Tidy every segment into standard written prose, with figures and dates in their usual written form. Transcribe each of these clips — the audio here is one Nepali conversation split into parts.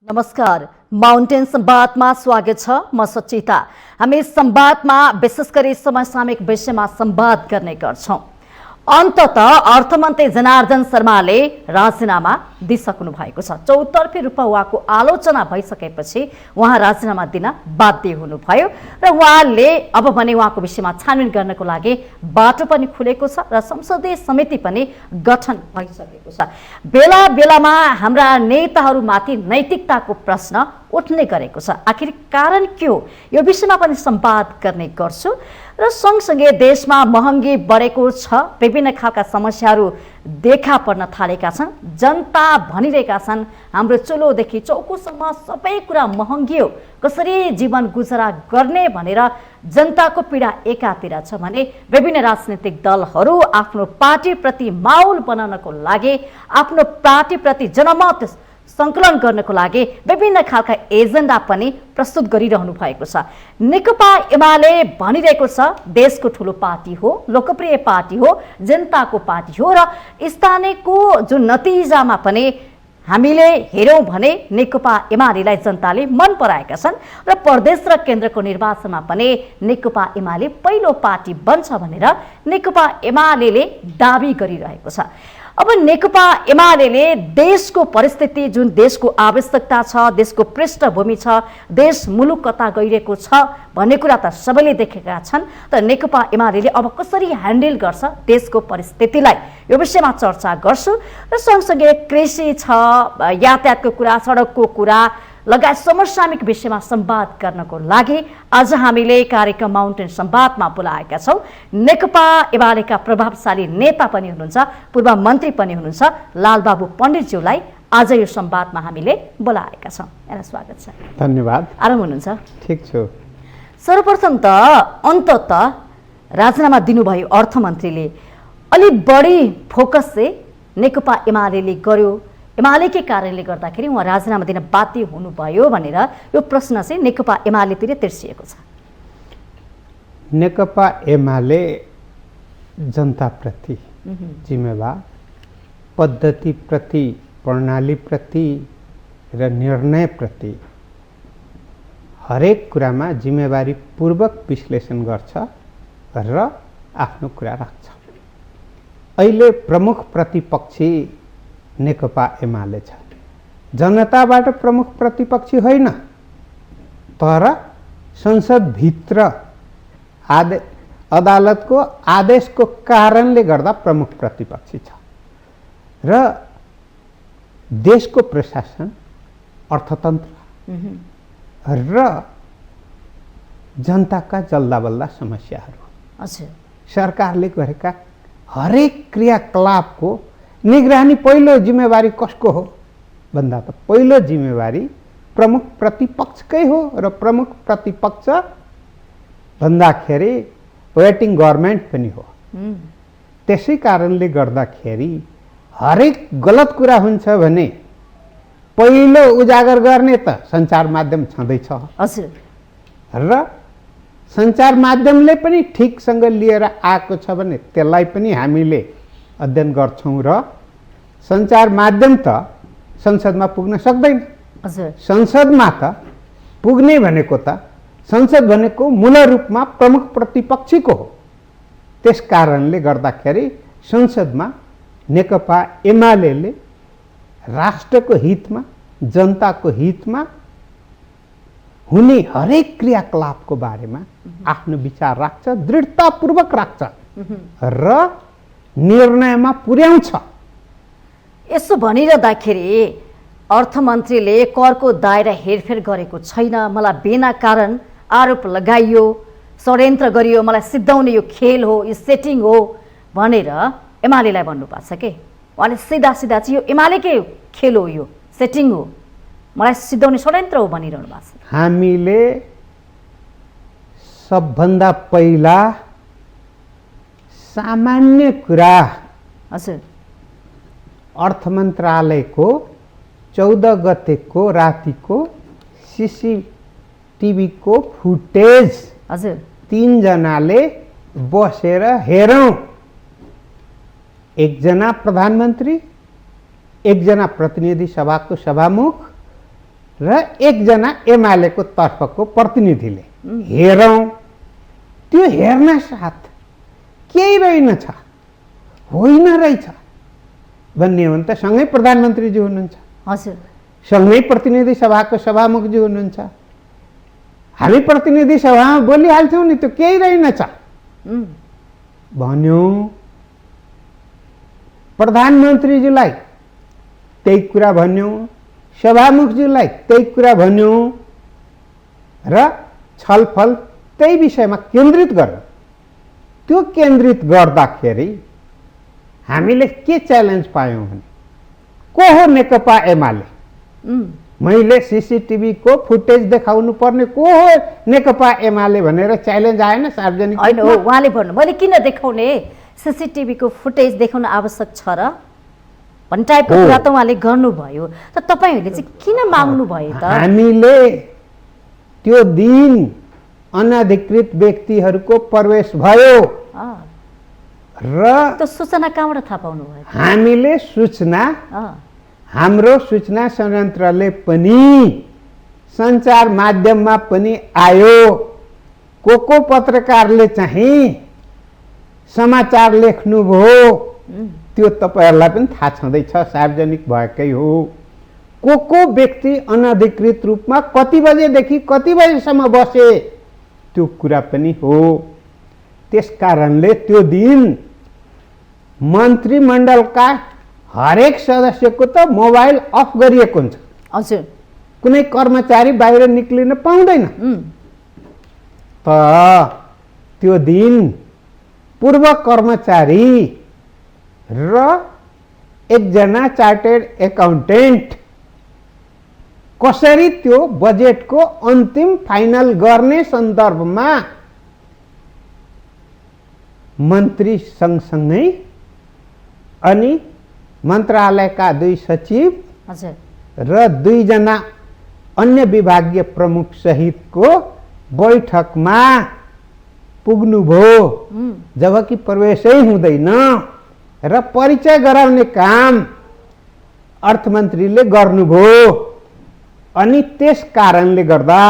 नमस्कार, माउन्टेन संवादमा स्वागत छ। म सचिता। हामी संवादमा विशेष गरी समसामयिक विषयमा संवाद गर्ने गर्छौं। अन्ततः अर्थमन्त्री जनार्दन शर्माले राजीनामा दिइसक्नु भएको छ। चौतर्फी रूपमा उहाँको आलोचना भइसकेपछि उहाँ राजीनामा दिन बाध्य हुनुभयो र उहाँले अब भने उहाँको विषयमा छानबिन गर्नको लागि बाटो पनि खुलेको छ र संसदीय समिति पनि गठन भइसकेको छ। बेला बेलामा हाम्रा नेताहरूमाथि नैतिकताको प्रश्न उठ्ने गरेको छ। आखिर कारण के हो, यो विषयमा पनि संवाद गर्ने गर्छु र सँगसँगै देशमा महँगी बढेको छ, विभिन्न खालका समस्याहरू देखा पर्न थालेका छन्। जनता भनिरहेका छन् हाम्रो चुलोदेखि चौकोसम्म सबै कुरा महँगी हो, कसरी जीवन गुजरा गर्ने भनेर जनताको पीडा एकातिर छ भने विभिन्न राजनीतिक दलहरू आफ्नो पार्टीप्रति माहौल बनाउनको लागि, आफ्नो पार्टीप्रति जनमत सङ्कलन गर्नको लागि विभिन्न खालका एजेन्डा पनि प्रस्तुत गरिरहनु भएको छ। नेकपा एमाले भनिरहेको छ देशको ठुलो पार्टी हो, लोकप्रिय पार्टी हो, जनताको पार्टी हो र स्थानीयको जुन नतिजामा पनि हामीले हेरौँ भने नेकपा एमालेलाई जनताले मन पराएका छन् र प्रदेश र केन्द्रको निर्वाचनमा पनि नेकपा एमाले पहिलो पार्टी बन्छ भनेर नेकपा एमाले दाबी गरिरहेको छ। अब नेकपा एमाले देशको परिस्थिति, जुन देशको आवश्यकता छ, देशको पृष्ठभूमि छ, देश मुलुक कता गइरहेको छ भन्ने कुरा त सबैले देखेका छन्। त नेकपा एमाले अब कसरी ह्यान्डल गर्छ देशको परिस्थितिलाई, यो विषयमा चर्चा गर्छु र सँगसँगै कृषि छ, यातायातको कुरा, सडकको कुरा लगायत समसामयिक विषयमा संवाद गर्नको लागि आज हामीले कार्यक्रम माउन्टेन संवादमा बोलाएका छौँ नेकपा एमालेका प्रभावशाली नेता पनि हुनुहुन्छ, पूर्व मन्त्री पनि हुनुहुन्छ लालबाबु पण्डितज्यूलाई आज यो संवादमा हामीले बोलाएका छौँ। यहाँलाई स्वागत छ। धन्यवाद। आराम हुनुहुन्छ? ठिक छु। सर्वप्रथम त अन्ततः राजीनामा दिनुभयो अर्थमन्त्रीले, अलि बढी फोकस चाहिँ नेकपा एमाले गर्यो, एमालेकै कारणले गर्दाखेरि उहाँ राजीनामा दिन बाध्य हुनुभयो भनेर यो प्रश्न चाहिँ नेकपा एमालेतिर तिर्सिएको छ। नेकपा एमाले जनताप्रति जिम्मेवार, पद्धतिप्रति, प्रणालीप्रति र निर्णयप्रति हरेक कुरामा जिम्मेवारीपूर्वक विश्लेषण गर्छ र आफ्नो कुरा राख्छ। अहिले प्रमुख प्रतिपक्षी नेकपा एमाले छ। जनताबाट प्रमुख प्रतिपक्षी होइन, तर संसदभित्र अदालतको आदेशको कारणले गर्दा प्रमुख प्रतिपक्षी छ र देशको प्रशासन, अर्थतन्त्र र जनताका जल्दाबल्दा समस्याहरू, सरकारले गरेका हरेक क्रियाकलापको निगरानी पहिलो जिम्मेवारी कसको हो भन्दा त पहिलो जिम्मेवारी प्रमुख प्रतिपक्षकै हो र प्रमुख प्रतिपक्ष भन्दाखेरि वेटिङ गभर्मेन्ट पनि हो। त्यसै कारणले गर्दाखेरि हरेक गलत कुरा हुन्छ भने पहिलो उजागर गर्ने त सञ्चार माध्यम छँदैछ र सञ्चार माध्यमले पनि ठिकसँग लिएर आएको छ भने त्यसलाई पनि हामीले अध्ययन गर्छौँ र सञ्चार माध्यम त संसदमा पुग्न सक्दैन। संसदमा त पुग्ने भनेको त संसद भनेको मूल रूपमा प्रमुख प्रतिपक्षीको हो। त्यस कारणले गर्दाखेरि संसदमा नेकपा एमाले राष्ट्रको हितमा, जनताको हितमा हुने हरेक क्रियाकलापको बारेमा आफ्नो विचार राख्छ, दृढतापूर्वक राख्छ र निर्णयमा पुर्याउँछ। यसो भनिरहँदाखेरि अर्थमन्त्रीले करको दायरा हेरफेर गरेको छैन, मलाई बिना कारण आरोप लगाइयो, षड्यन्त्र गरियो, मलाई सिद्धाउने यो खेल हो, यो सेटिङ हो भनेर एमालेलाई भन्नुपर्छ के? उहाँले सिधा सिधा चाहिँ यो एमालेकै खेल हो, यो सेटिङ हो, मलाई सिद्धाउने षड्यन्त्र हो भनिरहनु भएको छ। हामीले सबभन्दा पहिला सामान्य कुरा अर्थ मन्त्रालयको 14 गतेको रातिको सीसीटीभीको फुटेज तीनजनाले बसेर हेरौँ। एकजना प्रधानमन्त्री, एकजना प्रतिनिधि सभाको सभामुख र एकजना एमालेको तर्फको प्रतिनिधिले हेरौँ, त्यो हेर्न साथ केही रहेनछ, होइन रहेछ भन्ने हो भने त सँगै प्रधानमन्त्रीजी हुनुहुन्छ, हजुर, सँगै प्रतिनिधि सभाको सभामुखजी हुनुहुन्छ, हामी प्रतिनिधि सभामा बोलिहाल्छौँ नि, त्यो केही रहेनछ भन्यौँ। प्रधानमन्त्रीजीलाई त्यही कुरा भन्यौँ, सभामुखजीलाई त्यही कुरा भन्यौँ र छलफल त्यही विषयमा केन्द्रित गर्यौँ। त्यो केन्द्रित गर्दाखेरि हामीले के च्यालेन्ज पायौँ भने, को हो नेकपा एमाले? मैले सीसीटीभीको फुटेज देखाउनु पर्ने को हो नेकपा एमाले भनेर च्यालेन्ज आएन सार्वजनिक? होइन, उहाँले भन्नु मैले किन देखाउने, सीसीटीभीको फुटेज देखाउन आवश्यक छ र भन्ने टाइपको कुरा त उहाँले गर्नुभयो। त तपाईँहरूले चाहिँ किन माग्नु भयो त? हामीले त्यो दिन अनधिकृत व्यक्तिहरूको प्रवेश भयो र त्यो सूचना कहाँबाट थाहा पाउनु भयो? हामीले सूचना, हाम्रो सूचना संयन्त्रले पनि सञ्चार माध्यममा पनि आयो। को पत्रकारले चाहिँ समाचार लेख्नुभयो त्यो तपाईँहरूलाई पनि थाहा छँदैछ, सार्वजनिक भएकै हो। को व्यक्ति अनधिकृत रूपमा कति बजेदेखि कति बजेसम्म बसे त्यो कुरा पनि हो। त्यस कारणले त्यो दिन मन्त्रीमण्डलका हरेक सदस्यको त मोबाइल अफ गरिएको हुन्छ। हजुर, कुनै कर्मचारी बाहिर निक्लिन पाउँदैन। त त्यो दिन पूर्व कर्मचारी र एकजना चार्टेड एकाउन्टेन्ट कसरी त्यो बजेटको अन्तिम फाइनल गर्ने सन्दर्भमा मन्त्री सँगसँगै अनि मन्त्रालयका 2 सचिव र 2 जना अन्य विभागीय प्रमुख सहितको बैठकमा पुग्नुभयो, जबकि प्रवेशै हुँदैन र परिचय गराउने काम अर्थमन्त्रीले गर्नुभयो। अनि त्यस कारणले गर्दा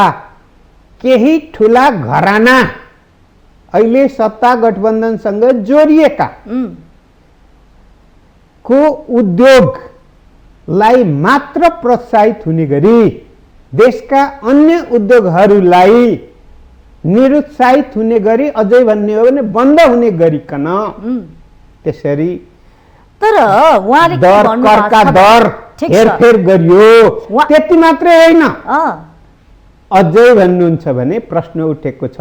केही ठुला घराना अहिले सत्ता गठबन्धनसँग जोडिएका को उद्योगलाई मात्र प्रोत्साहित हुने गरी देशका अन्य उद्योगहरूलाई निरुत्साहित हुने गरी, अझै भन्ने हो भने बन्द हुने गरिकन त्यसरी तर उहाँले दर करका दर हेरफेर गरियो। त्यति मात्रै होइन, अझै भन्नुहुन्छ भने प्रश्न उठेको छ,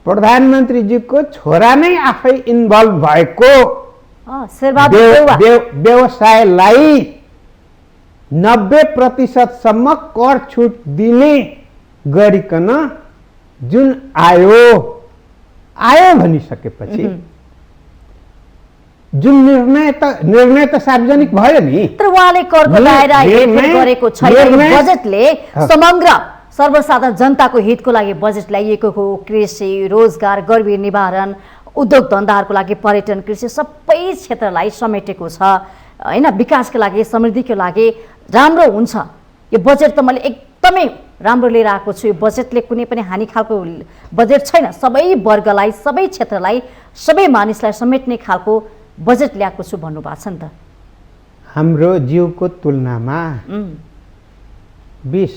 प्रधानमन्त्रीजीको छोरा नै आफै इन्भल्भ भएको व्यवसायलाई 90% सम्म कर छुट दिने गरिकन जुन आयो भनिसकेपछि जुन निर्णय त सार्वजनिक भयो नि। तर उहाँले करको दायरा हेरफेर गरेको छैन। बजेटले समग्र सर्वसाधारण जनताको हितको लागि बजेट ल्याइएको हो। कृषि, रोजगार, गरिबी निवारण, उद्योग धन्दाहरूको लागि पर्यटन, कृषि सबै क्षेत्रलाई समेटेको छ हैन। विकासको लागि, समृद्धिको लागि राम्रो हुन्छ। यो बजेट त मैले एकदमै राम्रो लिएर आएको छु। यो बजेटले कुनै पनि हानि खालको बजेट छैन। सबै वर्गलाई, सबै क्षेत्रलाई, सबै मानिसलाई समेट्ने खालको बजेट ल्याएको छु भन्नुभएको छ नि त। हाम्रो जीवको तुलनामा 20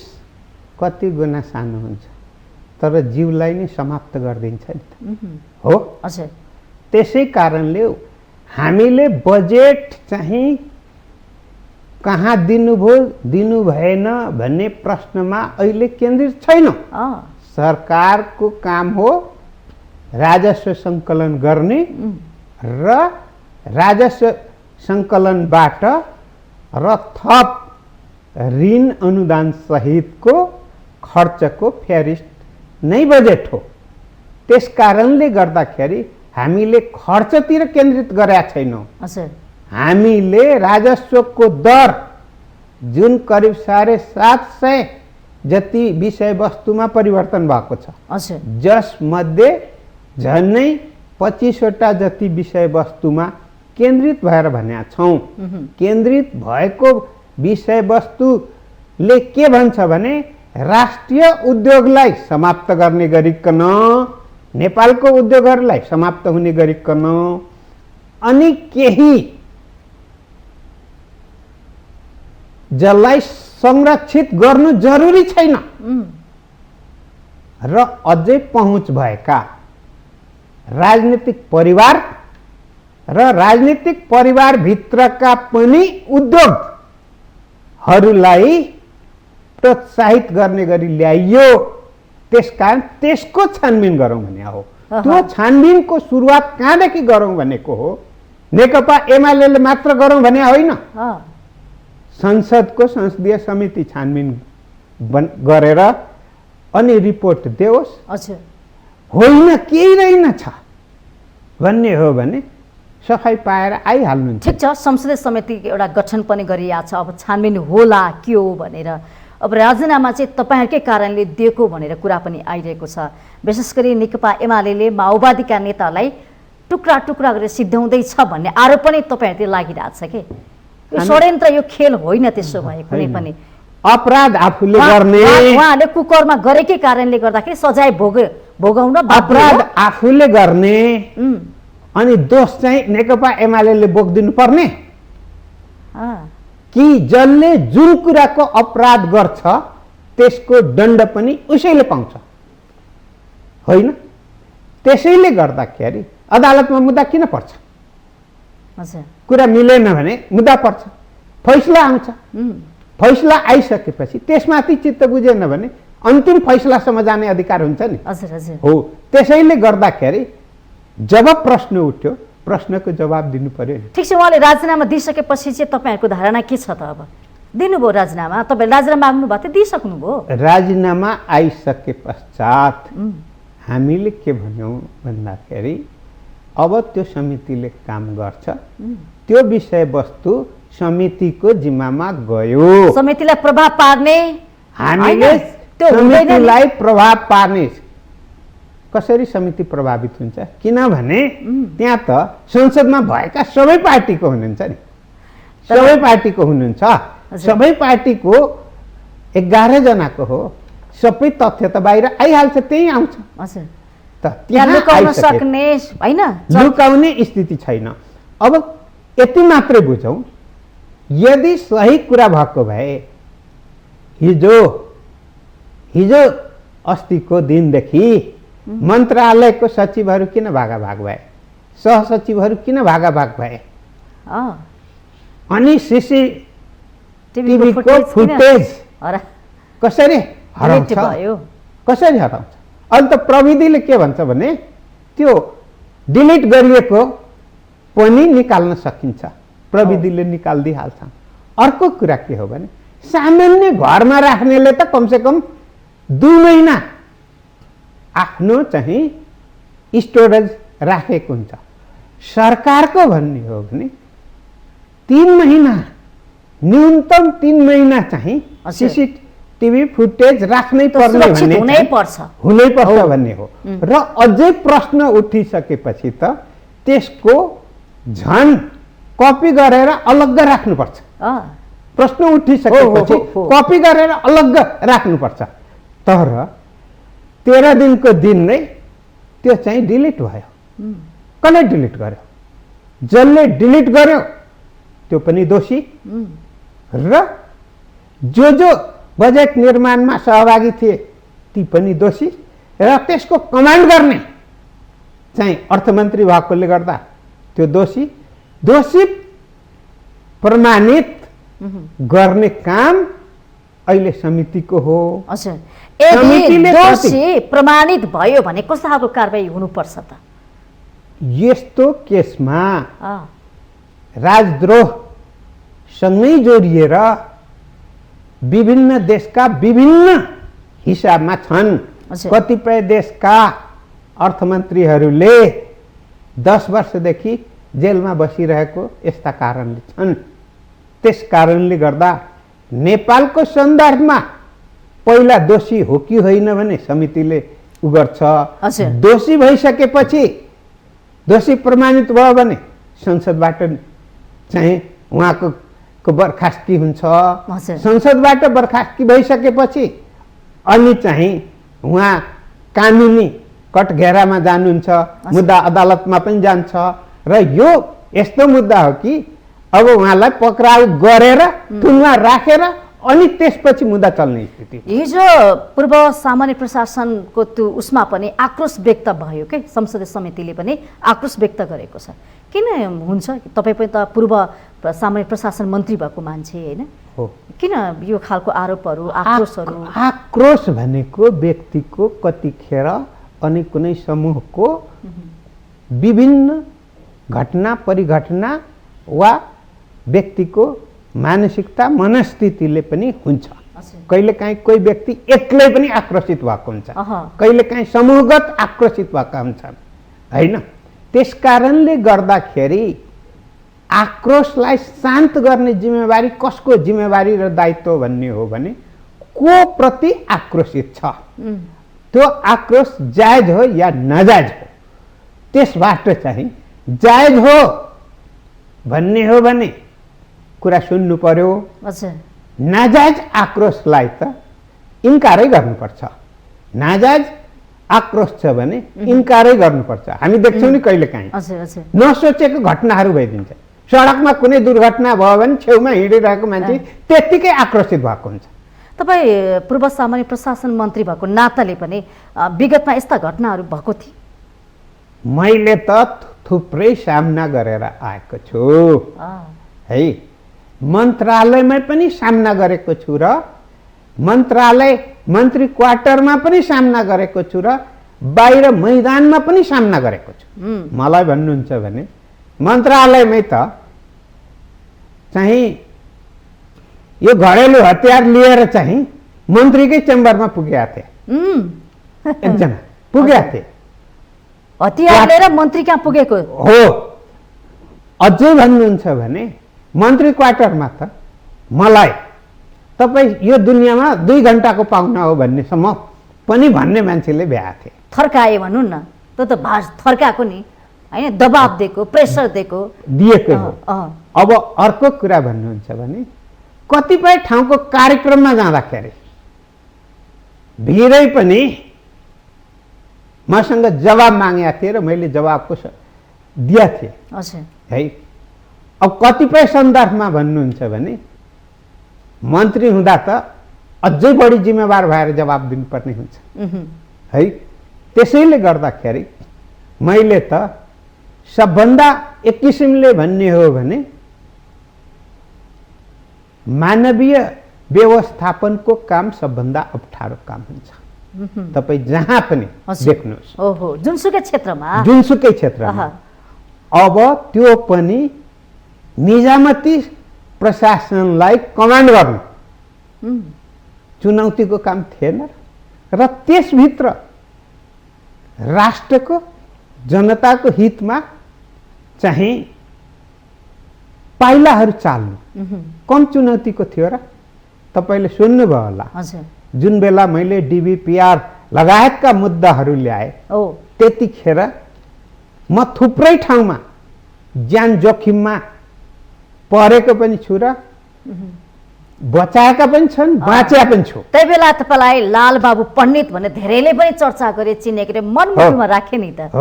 कति गुणा सानो हुन्छ, तर जीवलाई नै समाप्त गरिदिन्छ नि त, हो? हजुर। त्यसै कारणले हामीले बजेट चाहिँ कहाँ दिनुभयो दिनु भएन भन्ने प्रश्नमा अहिले केन्द्रित छैनौँ। सरकारको काम हो राजस्व सङ्कलन गर्ने र राजस्व सङ्कलनबाट र थप ऋण अनुदान सहितको खर्चको फेरिस्ट नै बजेट हो। त्यस कारणले गर्दाखेरि हामीले खर्चतिर केन्द्रित गरेका छैनौँ। हामीले राजस्वको दर जुन करिब 750 जति विषयवस्तुमा परिवर्तन भएको छ, जसमध्ये झन्नै 25वटा जति विषयवस्तुमा केन्द्रित भएर भनेका छौँ। केन्द्रित भएको विषयवस्तु ले के भन्छ भने राष्ट्रिय उद्योगलाई समाप्त गर्ने गरिकन नेपालको उद्योगहरूलाई समाप्त हुने गरिकन अनि केही जसलाई संरक्षित गर्नु जरुरी छैन र अझै पहुँच भएका राजनीतिक परिवार र राजनीतिक परिवारभित्रका पनि उद्योगहरूलाई प्रोत्साहित गर्ने गरी ल्याइयो। त्यसकारण त्यसको छानबिन गरौँ भने हो। त्यो छानबिनको सुरुवात कहाँदेखि गरौँ भनेको हो। नेकपा एमाले मात्र गरौँ भने होइन, संसदको संसदीय समिति छानबिन गरेर अनि रिपोर्ट देओस्। होइन केही रहेनछ भन्ने हो भने सफाई पाएर आइहाल्नुहुन्छ। ठिक छ, संसदीय समिति एउटा गठन पनि गरिएको छ। अब छानबिन होला के हो भनेर अब राजीनामा चाहिँ तपाईँहरूकै कारणले दिएको भनेर कुरा पनि आइरहेको छ। विशेष गरी नेकपा एमाले माओवादीका नेतालाई टुक्रा टुक्रा गरेर सिद्ध्याउँदैछ भन्ने आरोप पनि तपाईँहरूतिर लागिरहेको छ कि यो षड्यन्त्र, यो खेल होइन। त्यसो भए कुनै पनि अपराध आफूले गर्ने, उहाँले कुकरमा गरेकै कारणले गर्दाखेरि सजाय भोगाउन अपराध आफूले गर्ने अनि दोष चाहिँ नेकपा एमाले बोकिदिनु पर्ने कि जसले जुन कुराको अपराध गर्छ त्यसको दण्ड पनि उसैले पाउँछ होइन। त्यसैले गर्दाखेरि अदालतमा मुद्दा किन पर्छ? कुरा मिलेन भने मुद्दा पर्छ, फैसला आउँछ। फैसला आइसकेपछि त्यसमाथि चित्त बुझेन भने अन्तिम फैसलासम्म जाने अधिकार हुन्छ नि। हो, त्यसैले गर्दाखेरि जब प्रश्न उठ्यो प्रश्नको जवाब दिनु पर्यो। ठिक छ, उहाँले राजीनामा दिइसकेपछि चाहिँ तपाईँहरूको धारणा के छ त? अब दिनुभयो राजीनामा, तपाईँले राजीनामा माग्नु भएको थियो, दिइसक्नुभयो। राजीनामा आइसके पश्चात हामीले के भन्यौँ भन्दाखेरि अब त्यो समितिले काम गर्छ, त्यो विषयवस्तु समितिको जिम्मामा गयो। समितिलाई प्रभाव पार्ने, हामीले समितिलाई प्रभाव पार्ने। कसरी समिति प्रभावित हुन्छ? किनभने त्यहाँ त संसदमा भएका सबै पार्टीको हुनुहुन्छ नि, सबै पार्टीको हुनुहुन्छ, सबै पार्टीको 11 जनाको हो। सबै तथ्य त बाहिर आइहाल्छ, त्यही आउँछ त, त्यहाँ लुकाउन सक्ने हैन, लुकाउने स्थिति छैन। अब यति मात्रै बुझौँ, यदि सही कुरा भएको भए हिजो अस्तिको दिनदेखि मन्त्रालयको सचिवहरू किन भागाभाग भए, सहसचिवहरू किन भागाभाग भए, अनि सीसीटिभीको फुटेज कसरी हराउँछ? कसरी हराउँछ? अहिले त प्रविधिले के भन्छ भने त्यो डिलिट गरिएको पनि निकाल्न सकिन्छ, प्रविधिले निकालिदिइहाल्छ। अर्को कुरा के हो भने सामान्य घरमा राख्नेले त कमसेकम 2 महिना आफ्नो चाहिँ स्टोरेज राखेको हुन्छ। सरकारको भन्ने हो भने 3 महिना, न्यूनतम 3 महिना चाहिँ सीसीटिभी फुटेज राख्नै पर्ने हुनै पर्छ भन्ने हो। र अझै प्रश्न उठिसकेपछि त त्यसको झन् कपी गरेर अलग्ग राख्नुपर्छ। प्रश्न उठिसकेपछि कपी गरेर अलग्ग राख्नुपर्छ। तर 13 दिनको दिन नै त्यो चाहिँ डिलिट भयो। कसले डिलिट गर्यो? जसले डिलिट गर्यो त्यो पनि दोषी, र जो बजेट निर्माणमा सहभागी थिए ती पनि दोषी, र त्यसको कमान्ड गर्ने चाहिँ अर्थमन्त्री भएकोले गर्दा त्यो दोषी प्रमाणित गर्ने काम अहिले समितिको हो। यदि दोषी प्रमाणित भयो भने कस्तो खालको कारबाही हुनुपर्छ त? यस्तो केसमा राजद्रोहसँगै जोडिएर विभिन्न देशका विभिन्न हिसाबमा छन्। कतिपय देशका अर्थमन्त्रीहरूले 10 वर्षदेखि जेलमा बसिरहेको यस्ता कारणले छन्। त्यस कारणले गर्दा नेपालको सन्दर्भमा पहिला दोषी हो कि होइन भने समितिले गर्छ। दोषी भइसकेपछि दोषी प्रमाणित भयो भने संसदबाट चाहिँ उहाँको को बर्खास्ती हुन्छ। हजुर। संसदबाट बर्खास्ती भइसकेपछि अनि चाहिँ उहाँ कानुनी कटघेरामा जानुहुन्छ, मुद्दा अदालतमा पनि जान्छ र यो यस्तो मुद्दा हो कि अब उहाँलाई पक्राउ गरेर थुनमा राखेर अनि त्यसपछि मुद्दा चल्ने स्थिति। हिजो पूर्व सामान्य प्रशासनको त्यो उसमा पनि आक्रोश व्यक्त भयो के, संसदीय समितिले पनि आक्रोश व्यक्त गरेको छ। किन हुन्छ? तपाईँ पनि त पूर्व सामान्य प्रशासन मन्त्री भएको मान्छे होइन? हो। किन यो खालको आरोपहरू आक्रोशहरू? आक्रोश भनेको व्यक्तिको कतिखेर अनि कुनै समूहको विभिन्न घटना परिघटना वा व्यक्तिको मानसिकता मनस्थितिले पनि हुन्छ। कहिलेकाहीँ कोही व्यक्ति एक्लै पनि आक्रोशित भएको हुन्छ, कहिलेकाहीँ समूहगत आक्रोशित भएका हुन्छन् होइन। त्यस कारणले गर्दाखेरि आक्रोशलाई शान्त गर्ने जिम्मेवारी कसको जिम्मेवारी र दायित्व भन्ने हो भने को प्रति आक्रोशित छ, त्यो आक्रोश जायज हो या नाजायज हो, त्यसबाट चाहिँ जायज हो भन्ने हो भने कुरा सुन्नु पर्यो। नाजायज आक्रोशलाई त इन्कारै गर्नुपर्छ। नाजायज आक्रोश छ भने इन्कारै गर्नुपर्छ। हामी देख्छौँ नि कहिलेकाहीँ नसोचेको घटनाहरू भइदिन्छ। सडकमा कुनै दुर्घटना भयो भने छेउमा हिँडिरहेको मान्छे त्यत्तिकै आक्रोशित भएको हुन्छ। तपाईँ पूर्व सामान्य प्रशासन मन्त्री भएको नाताले पनि विगतमा यस्ता घटनाहरू भएको थिए? मैले त थुप्रै सामना गरेर आएको छु है। मन्त्रालयमा पनि सामना गरेको छु र मन्त्रालय मन्त्री क्वार्टरमा पनि सामना गरेको छु र बाहिर मैदानमा पनि सामना गरेको छु। मलाई भन्नुहुन्छ भने मन्त्रालयमै त चाहिँ यो घरेलु हतियार लिएर चाहिँ मन्त्रीकै चेम्बरमा पुगेका थिए, एकजना पुगेका थिए। हतियार लिएर मन्त्री कहाँ पुगेको हो? अझै भन्नुहुन्छ भने मन्त्री क्वार्टरमा त मलाई तपाईँ यो दुनियाँमा 2 घण्टाको पाहुना हो भन्नेसम्म पनि भन्ने मान्छेले भ्याएको थिए। थर्काए भनौँ न, त्यो त थर्काएको नि होइन, दबाब दिएको, प्रेसर दिएको हो। अब अर्को कुरा भन्नुहुन्छ भने कतिपय ठाउँको कार्यक्रममा जाँदाखेरि भिरै पनि मसँग जवाब मागेका थिए र मैले जवाबको दिया थिएँ है। अब कतिपय सन्दर्भमा भन्नुहुन्छ भने मन्त्री हुँदा त अझै बढी जिम्मेवार भएर जवाब दिनुपर्ने हुन्छ है। त्यसैले गर्दाखेरि मैले त सबभन्दा एक किसिमले भन्ने हो भने मानवीय व्यवस्थापनको काम सबभन्दा अप्ठ्यारो काम हुन्छ। तपाईँ जहाँ पनि देख्नुहोस्, ओहो, जुनसुकै क्षेत्रमा, जुनसुकै क्षेत्रमा अब त्यो पनि निजामती प्रशासनलाई कमान्ड गर्नु चुनौतीको काम थिएन र त्यसभित्र राष्ट्रको जनताको हितमा चाहिँ पाइलाहरू चाल्नु कम चुनौतीको थियो र? तपाईँले सुन्नुभयो होला जुन बेला मैले DBPR लगायतका मुद्दाहरू ल्याए त्यतिखेर म थुप्रै ठाउँमा ज्यान जोखिममा परेको पनि छु र बचाएका पनि छन्, बाँचेका पनि छु। त्यही बेला तपाईँलाई लाल बाबु पण्डित भन्ने धेरैले पनि चर्चा गरे, चिनेको रे, मनमुटुमा राखे नि त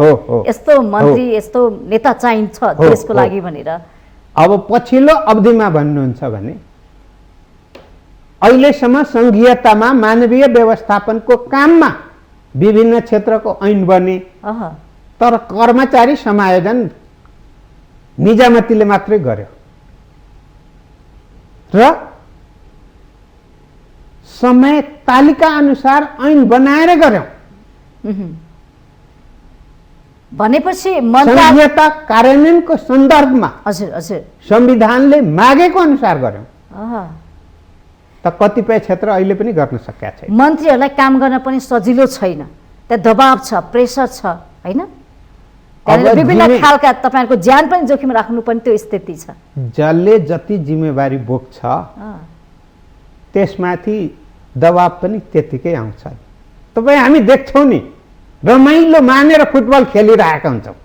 यस्तो मन्त्री यस्तो नेता चाहिन्छ देशको लागि भनेर। अब पछिल्लो अवधिमा भन्नुहुन्छ भने अहिलेसम्म संघीयतामा मानवीय व्यवस्थापनको काममा विभिन्न क्षेत्रको ऐन बने, तर कर्मचारी समायोजन निजामतीले मात्रै गर्यो र समय तालिका अनुसार ऐन बनाएर गर्यो। भनेपछि संघीयता कार्यान्वयनको सन्दर्भमा संविधानले मागेको अनुसार गर्यो त कतिपय क्षेत्र अहिले पनि गर्न सकेका छैन। मन्त्रीहरूलाई काम गर्न पनि सजिलो छैन, त्यहाँ दबाब छ, प्रेसर छ होइन। विभिन्न खालका तपाईँहरूको ज्यान पनि जोखिम राख्नु पनि त्यो स्थिति छ। जसले जति जिम्मेवारी बोक्छ त्यसमाथि दबाब पनि त्यतिकै आउँछ। तपाईँ हामी देख्छौँ नि रमाइलो मानेर फुटबल खेलिरहेका हुन्छौँ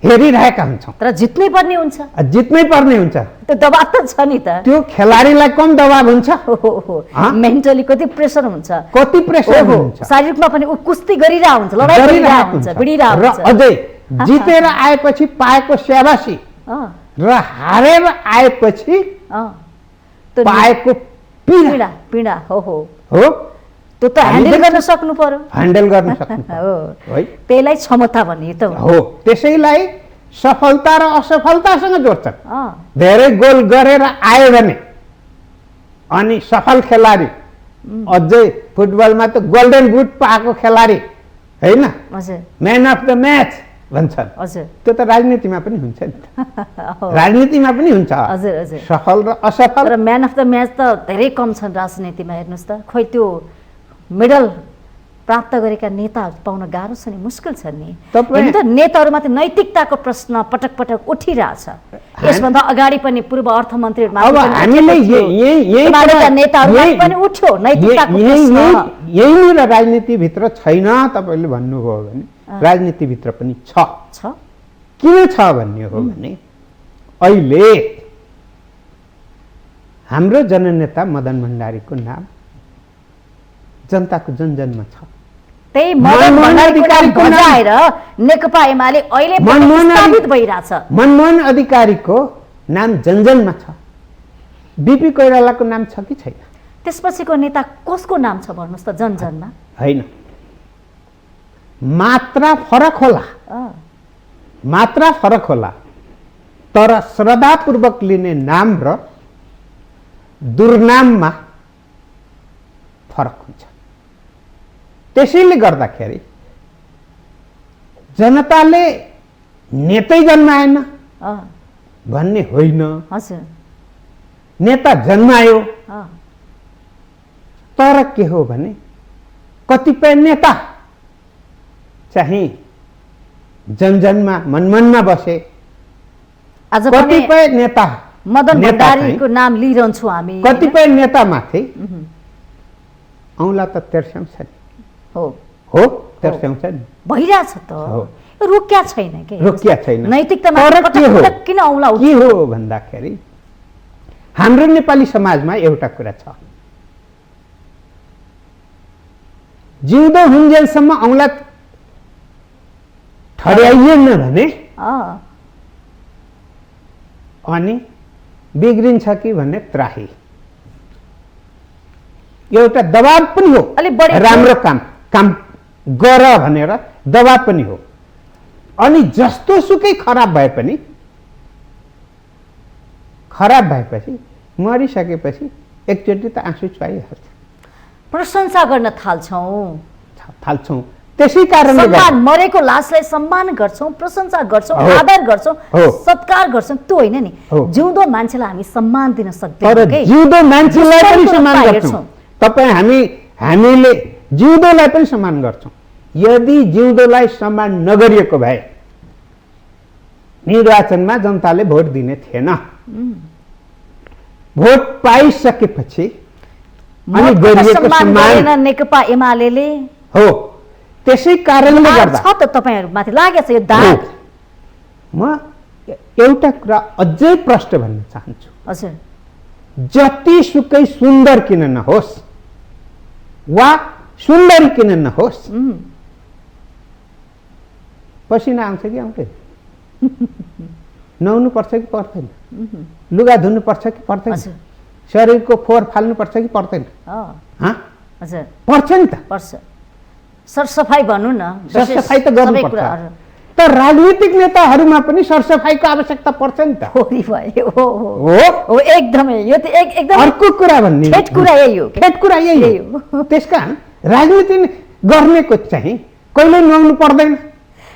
हेरिरहेका हुन्छौँ। तर जित्नै पर्ने हुन्छ, जित्नै पर्ने हुन्छ। त्यो दबाब त छ नि त। त्यो खेलाडीलाई कम दबाब हुन्छ, मेन्टली कति प्रेसर हुन्छ, कति प्रेसर हुन्छ। शारीरिकमा पनि ऊ कुस्ती गरिरहेको हुन्छ, लडाइँ गरिरहेको हुन्छ, भिडिरहेको र हुन्छ। अझै जितेर आएपछि पाएको स्याबासी र हारेर आएपछि पाएको पीडा पीडा हो हो त्यो त ह्यान्डल गर्न सक्नु पर्यो, ह्यान्डल गर्न सक्नु पर्यो है। त्यसलाई क्षमता भन्ने त हो। त्यसैलाई सफलता र असफलतासँग जोड्छन्। धेरै गोल गरेर आयो भने अनि सफल खेलाडी, अझै फुटबलमा त गोल्डन बुट पाएको खेलाडी हैन, म्यान अफ द म्याच भन्छन्। त्यो त राजनीतिमा पनि हुन्छ नि त, राजनीतिमा पनि हुन्छ सफल र असफल। तर म्यान अफ द म्याच त धेरै कम छन् राजनीतिमा। हेर्नुहोस् त, खोइ त्यो मेडल प्राप्त गरेका नेताहरू पाउन गाह्रो छ नि, मुस्किल छ नि। हेर्नु त, नेताहरूमाथि नैतिकताको प्रश्न पटक पटक उठिरहेछ। यसभन्दा अगाडि पनि पूर्व अर्थमन्त्री नेताहरूमाथि पनि उठ्यो नैतिकताको प्रश्न। यहीँनिर राजनीतिभित्र छैन तपाईँले भन्नुभयो भने राजनीतिभित्र पनि छ। किन छ भन्ने हो भने अहिले हाम्रो जननेता मदन भण्डारीको नाम जनताको जनजनमा छ। त्यही मदन भण्डारीको नाम बजाएर नेकपा एमाले अहिले स्थापित भइरहेछ। मनमोहन अधिकारीको नाम जनजनमा छ। बीपी कोइरालाको नाम छ कि छैन? त्यसपछिको नेता कसको नाम छ भन्नुहोस् त जनजनमा? होइन, मात्रा फरक होला, मात्रा फरक होला, तर श्रद्धापूर्वक लिने नाम र दुर्नाममा फरक हुन्छ। त्यसैले गर्दाखेरि जनताले नेतै जन्माएन भन्ने होइन, नेता जन्मायो। तर के हो भने कतिपय नेता चाहिँ जनजनमा मनमनमा बसे। कतिपय नेता मदन भण्डारीको नाम लिइरहन्छौँ हामी। कतिपय नेतामाथि औँला त तेर्स्याउँछ नि, हो तेर्स्याउँछ नि, भइरहेछ त, रोक्या छैन के, रोक्या छैन। नैतिकतामा किन औँला के हो भन्दाखेरि हाम्रो नेपाली समाजमा एउटा कुरा छ, जिउँदो हुन्जेलसम्म औँला ठड्याइएन भने अनि बिग्रिन्छ कि भन्ने त्राही, एउटा दबाब पनि हो। राम्रो काम गर भनेर दबाब पनि हो। अनि जस्तो सुकै खराब भए पनि, खराब भएपछि मरिसकेपछि एकचोटि त आँसु चुहाइहाल्छ। प्रशंसा गर्न थाल्छौँ। त्यसै कारणले मरेको लासलाई सम्मान गर्छौँ, प्रशंसा गर्छौँ, आदर गर्छौँ, सत्कार गर्छौँ। त्यो होइन नि, जिउँदो मान्छेलाई हामी सम्मान दिन सक्दैनौँ के? जिउँदो मान्छेलाई पनि सम्मान गर्छौँ। तपाईँ हामीले जिउँदोलाई पनि सम्मान गर्छौँ। यदि जिउँदोलाई सम्मान नगरिएको भए निर्वाचनमा जनताले भोट दिने थिएन। भोट पाइसकेपछि अनि गरिएको सम्मान नेकपा एमालेले हो। त्यसै कारणले गर्दा छ त तपाईहरुमाथि लागेछ यो दाग। म एउटा कुरा अझै प्रश्न भन्न चाहन्छु। हजुर, जति सुकै सुन्दर किन नहोस् वा सुन्दरी किन नहोस्, पसिना आउँछ कि आउँदैन? नुहाउनु पर्छ कि पर्दैन? लुगा धुनु पर्छ कि पर्दैन? शरीरको फोहोर फाल्नु पर्छ कि पर्दैन? हजुर, पर्छ नि त। पर्छ। सरसफाई भन्नु न, सरसफाई त गर्नुपर्छ। तर राजनीतिक नेताहरूमा पनि सरसफाईको आवश्यकता पर्छ नि त। हो एकदमै, यो त एकदम अर्को कुरा भन्ने ठेट कुरा यही हो। ठेट कुरा यही हो। त्यसकारण राजनीति गर्नेको चाहिँ कहिले नुहाउनु पर्दैन।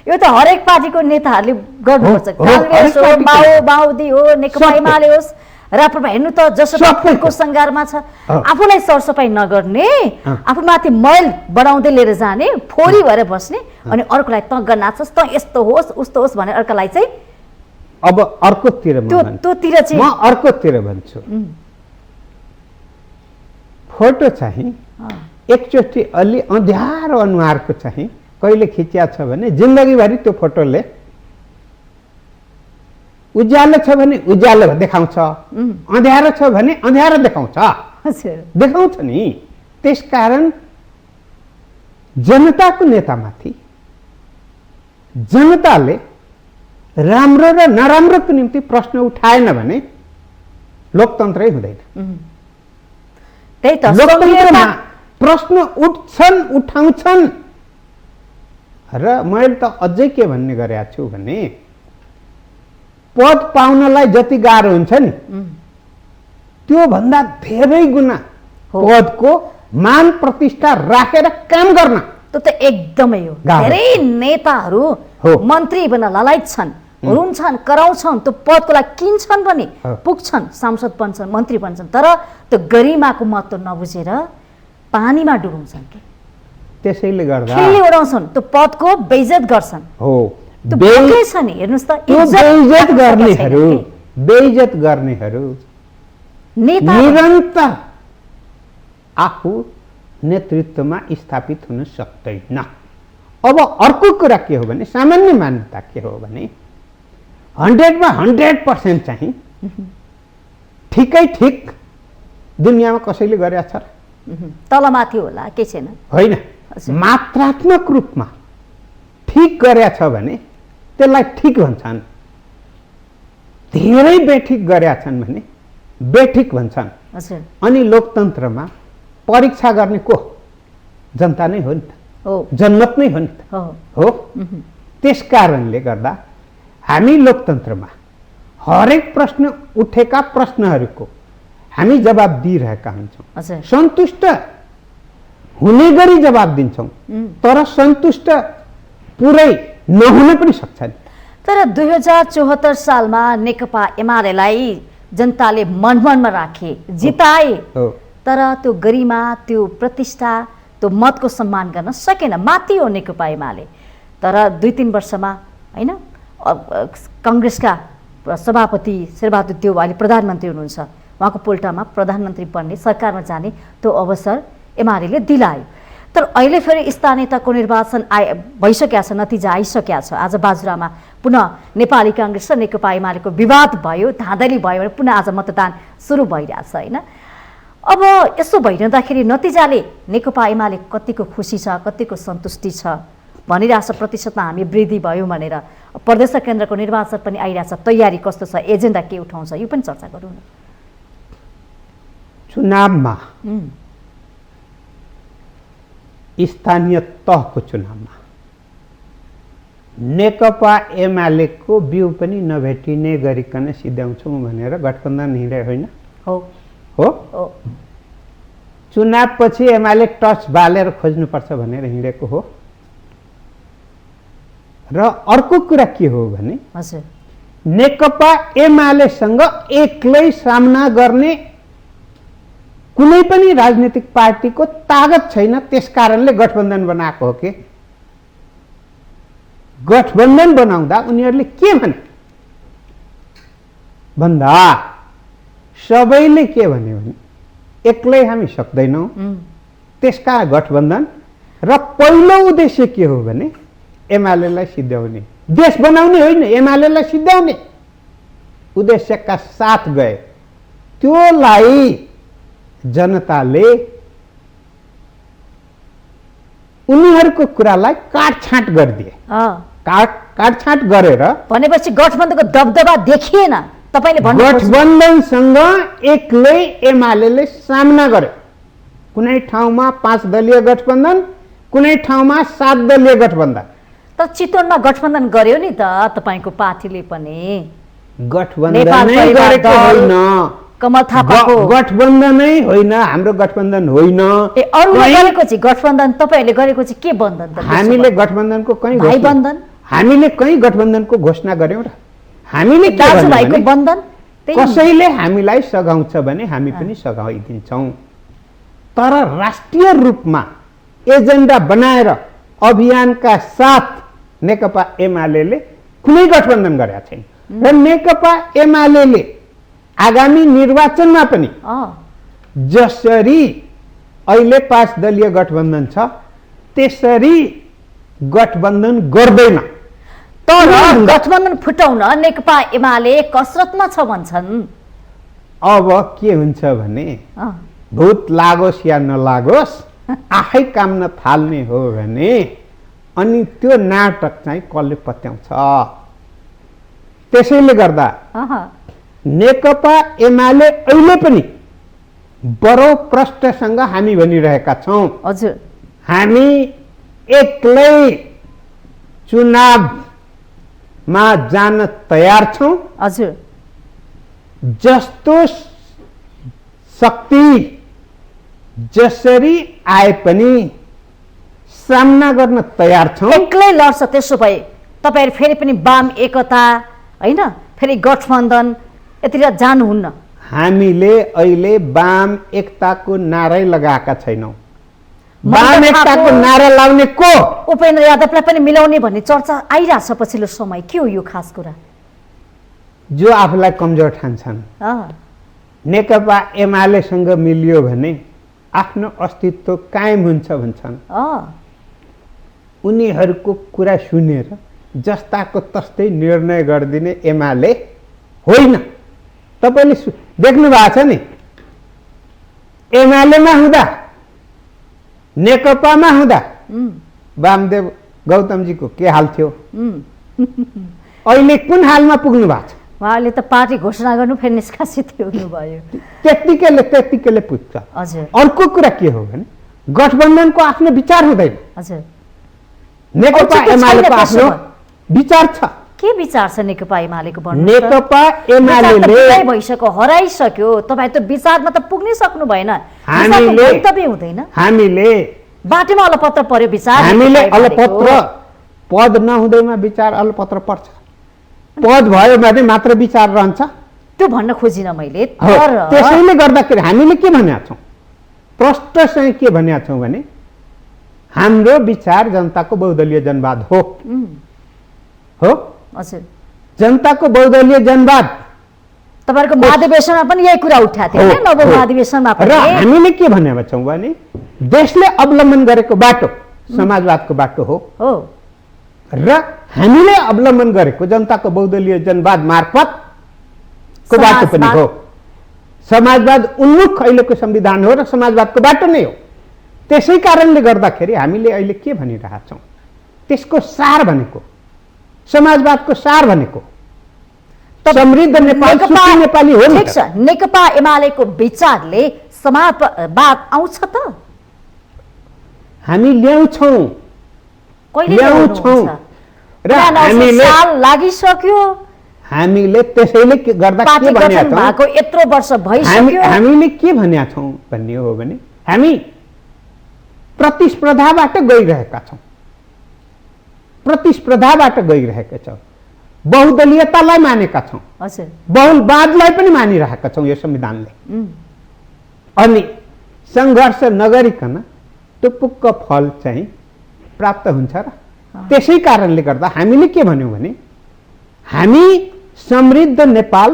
यो त हरेक पार्टीको नेताहरूले गर्नुपर्छ। कांग्रेस हो, माओवादी हो, नेकपा एमाले होस्, राप्रपा हेर्नु त जसो संगारमा छ। आफूलाई सरसफाई नगर्ने, आफूमाथि मैल बढाउँदै लिएर जाने, फोरी भएर बस्ने, अनि अर्कोलाई त नाच्छस्, त यस्तो होस् उस्तो होस् भनेर अर्कोलाई चाहिँ अब अर्कोतिर म अर्कोतिर भन्छु। फोटो चाहिँ एकचोटि अलि अँध्यारो अनुहारको चाहिँ कहिले खिचिया छ भने जिन्दगीभरि त्यो फोटोले उज्यालो छ भने उज्यालो देखाउँछ, अँध्यारो छ भने अँध्यारो देखाउँछ, देखाउँछ नि। त्यसकारण जनताको नेतामाथि जनताले राम्रो र नराम्रोको निम्ति प्रश्न उठाएन भने लोकतन्त्रै हुँदैन। त्यही त लोकतन्त्रमा प्रश्न उठ्छन्, उठाउँछन्। र मैले त अझै के भन्ने गरेको छु भने पद पाउनलाई जति गाह्रो हुन्छ नि त्यो भन्दा धेरै गुना पदको मान प्रतिष्ठा राखेर काम गर्न त्यो त एकदमै हो। धेरै नेताहरू मन्त्री बन्न ललायत छन्, रुन्छन्, कराउँछन्, त्यो पदको लागि किन्छन् पनि, पुग्छन्, सांसद बन्छन्, मन्त्री बन्छन्, तर त्यो गरिमाको महत्त्व नबुझेर पानीमा डुबाउँछन् कि त्यसैले गर्दा खिल्ली उडाउँछन्, त्यो पदको बेइज्जत गर्छन्। हो, छ नि, हेर्नुस् त, बेइज्जत गर्नेहरू नेता निरन्तर आफू नेतृत्वमा स्थापित हुन सक्दैन। अब अर्को कुरा के हो भने सामान्य मान्यता के हो भने 100 मा 100% चाहिँ ठिकै ठिक दुनियाँमा कसैले गरेछ र? तलमाथि होला, के छैन, होइन। मात्रात्मक रूपमा ठिक गरेछ भने त्यसलाई ठिक भन्छन्, धेरै बेठिक गरेछन् भने बेठिक भन्छन्। अनि लोकतन्त्रमा परीक्षा गर्ने को? जनता नै हो नि त, जनमत नै हो नि त, हो। त्यसकारणले गर्दा हामी लोकतन्त्रमा हरेक प्रश्न उठेका प्रश्नहरूको हामी जवाब दिइरहेका हुन्छौँ, सन्तुष्ट हुने गरी जवाब दिन्छौँ, तर सन्तुष्ट पुरै नहुन पनि सक्छ। तर 2074 सालमा नेकपा एमालेलाई जनताले मनमनमा राखे, जिताए, तर त्यो गरिमा, त्यो प्रतिष्ठा, त्यो मतको सम्मान गर्न सकेन, माथि हो नेकपा एमाले। तर 2-3 वर्षमा होइन, काङ्ग्रेसका सभापति शेरबहादुर देउवा अहिले प्रधानमन्त्री हुनुहुन्छ, उहाँको पोल्टामा प्रधानमन्त्री बन्ने, सरकारमा जाने त्यो अवसर एमाले दिलायो। तर अहिले फेरि स्थानीय तहको निर्वाचन भइसकेको छ, नतिजा आइसकेको छ। आज बाजुरामा पुनः नेपाली काङ्ग्रेस र नेकपा एमालेको विवाद भयो, धाँधली भयो भने पुनः आज मतदान सुरु भइरहेछ होइन। अब यसो भइरहँदाखेरि नतिजाले नेकपा एमाले कतिको खुसी छ, कतिको सन्तुष्टि छ भनिरहेछ, प्रतिशतमा हामी वृद्धि भयो भनेर। प्रदेश केन्द्रको निर्वाचन पनि आइरहेछ, तयारी कस्तो छ, एजेन्डा के उठाउँछ, यो पनि चर्चा गरौँ न। चुनावमा स्थानीय तहको चुनावमा नेकपा एमालेको बिउ पनि नभेटिने गरिकन सिध्याउँछौँ भनेर गठबन्धन हिँडे होइन? हो। चुनावपछि एमाले टच बालेर खोज्नुपर्छ भनेर हिँडेको हो। र अर्को कुरा के हो भने नेकपा एमालेसँग एक्लै सामना गर्ने कुनै पनि राजनीतिक पार्टीको तागत छैन, त्यसकारणले गठबन्धन बनाएको हो। के गठबन्धन बनाउँदा उनीहरूले के भने भन्दा सबैले के भन्यो भने एक्लै हामी सक्दैनौँ, त्यसका गठबन्धन। र पहिलो उद्देश्य के हो भने एमालेलाई सिद्ध्याउने, देश बनाउने होइन, एमालेलाई सिद्ध्याउने उद्देश्यका साथ गए। त्योलाई जनताले उनीहरूको कुरालाई काटछाँट गरिदिए। काटछाँट गरेर भनेपछि गठबन्धनको दबदबा देखिएन। तपाईले भन्नु गठबन्धनसँग एक्लै एमालेले सामना गर्यो। कुनै ठाउँमा 5 दलीय गठबन्धन, कुनै ठाउँमा 7 दलीय गठबन्धन। तर चितवनमा गठबन्धन गर्यो नि त तपाईको पार्टीले पनि। गठबन्धनै गरेको होइन, कमल थापाको गठबन्धनै होइन, हाम्रो गठबन्धन होइन। अरूले गरेको चाहिँ गठबन्धन, तपाईहरुले गरेको चाहिँ के बन्धन त? हामीले गठबन्धनको कहीं भाइ बन्धन, हामीले कहीं गठबन्धनको घोषणा गर्यौं र? हामीले दाजुभाइको बन्धन। कसैले हामीलाई सघाउँछ भने हामी पनि सघाइदिन्छौं। तर राष्ट्रिय रूपमा एजेन्डा बनाएर अभियानका साथ नेकपा एमालेले कुनै गठबन्धन गरेका छैन। र नेकपा एमालेले आगामी निर्वाचनमा पनि जसरी अहिले 5 दलीय गठबन्धन छ त्यसरी गठबन्धन गर्दैन। तर गठबन्धन फुटाउन नेकपा एमाले कसरतमा छ भन्छन्। अब के हुन्छ भने भूत लागोस् या नलागोस् आफै काम थाल्ने हो भने अनि त्यो नाटक चाहिँ कसले पत्याउँछ। त्यसैले गर्दा नेकपा एमाले अहिले पनि बडो प्रश्नसँग हामी भनिरहेका छौँ। हजुर, हामी एक्लै चुनावमा जान तयार छौँ। हजुर, जस्तो शक्ति जसरी आए पनि सामना गर्न तयार छौँ। एक्लै लड्छ। त्यसो भए तपाईँहरू फेरि पनि वाम एकता होइन, फेरि गठबन्धन यतिर जानुहुन्न। हामीले अहिले वाम एकताको नारै लगाएका छैनौँ। वाम एकताको नारा लाउने को? उपेन्द्र यादवलाई पनि मिलाउने भन्ने चर्चा आइरहेछ पछिल्लो समय। के हो यो खास कुरा? जो आफूलाई कमजोर ठान्छन्, नेकपा एमालेसँग मिलियो भने आफ्नो अस्तित्व कायम हुन्छ भन्छन्। उनीहरूको कुरा सुनेर जस्ताको तस्तै निर्णय गरिदिने एमाले होइन। तपाईँले देख्नु भएको छ नि, एमालेमा हुँदा नेकपामा हुँदा वामदेव गौतमजीको के हाल थियो, अहिले कुन हालमा पुग्नु भएको छ? उहाँले त पार्टी घोषणा गर्नु फेरि निष्कासित हुनुभयो। त्यत्तिकैले पुग्छ। हजुर, अर्को कुरा के हो भने गठबन्धनको आफ्नो विचार हुँदैन। हजुर, नेकपा एमालेको आफ्नो विचार छ। के विचार छ नेकपा एमालेको? नेकपा एमाले भइसक्यो, हराइसक्यो। तपाईँ त विचारमा त पुग्नै सक्नु भएन। हामीले हुँदैन, हामीले बाटोमा अलपत्र पर्यो विचार। हामीले अलपत्र, पद नहुँदैमा विचार अलपत्र पर्छ। पद भयो भने मात्र विचार रहन्छ। त्यो भन्न खोजिन मैले। त्यसैले गर्दाखेरि हामीले के भनेका छौँ, प्रष्टसँग के भनेका छौँ भने हाम्रो विचार जनताको बहुदलीय जनवाद हो। हजुर, जनताको बहुदलीय जनवाद। तपाईहरुको महाधिवेशनमा पनि यही कुरा उठाएको थियो नि, नव महाधिवेशनमा पनि। र हामीले के भनेका छौँ भने देशले अवलम्बन गरेको बाटो समाजवादको बाटो हो र हामीले अवलम्बन गरेको जनताको बहुदलीय जनवाद मार्फतको बाटो पनि हो। समाजवाद उन्मुख अहिलेको संविधान हो र समाजवादको बाटो नै हो। त्यसै कारणले गर्दाखेरि हामीले अहिले के भनिरहेका छौँ, त्यसको सार भनेको, समाजवादको सार भनेको समृद्ध नेपाल, सुखी नेपाली हो। ठीक छ, नेकपा एमालेको विचारले समाजवाद आउँछ त? हामी ल्याउँछौँ र हामीले लागिसक्यो। हामीले त्यसैले गर्दा के भनेका छौँ, भएको यत्रो वर्ष भइसक्यो। हामीले के भनेका छौँ भन्ने हो भने हामी प्रतिस्पर्धाबाट गइरहेका छौँ, प्रतिस्पर्धाबाट गइरहेका छौँ। बहुदलीयतालाई मानेका छौँ, बहुलवादलाई पनि मानिरहेका छौँ यो संविधानले। अनि सङ्घर्ष नगरिकन टुप्पुक्क फल चाहिँ प्राप्त हुन्छ र त्यसै कारणले गर्दा हामीले के भन्यौँ भने हामी समृद्ध नेपाल,